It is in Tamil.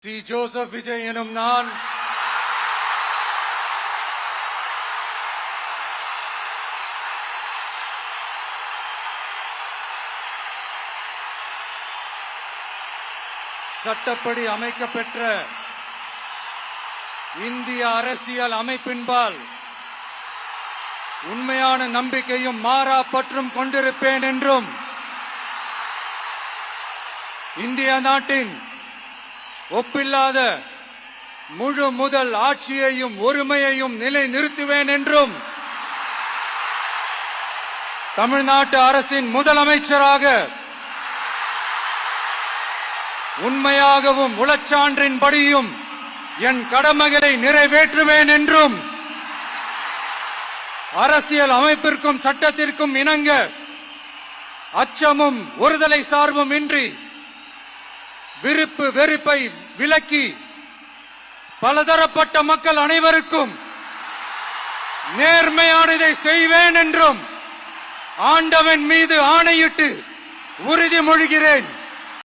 சி. ஜோசப் விஜய் எனும் நான் சட்டப்படி அமைக்கப்பெற்ற இந்திய அரசியல் அமைப்பின்பால் உண்மையான நம்பிக்கையும் மாறா பற்றும் கொண்டிருப்பேன் என்றும் இந்திய நாட்டின் ஒப்பில்லாத முழு முதல் ஆட்சியையும் ஒருமையையும் நிலை நிறுத்துவேன் என்றும் தமிழ்நாட்டு அரசின் முதலமைச்சராக உண்மையாகவும் உளச்சான்றின்படியும் என் கடமைகளை நிறைவேற்றுவேன் என்றும் அரசியல் அமைப்பிற்கும் சட்டத்திற்கும் இணங்க அச்சமும் ஒருதலை சார்பும் இன்றி விருப்பு வெறுப்பை விலக்கி பலதரப்பட்ட மக்கள் அனைவருக்கும் நேர்மையானதை செய்வேன் என்றும் ஆண்டவன் மீது ஆணையிட்டு உறுதிமொழிகிறேன்.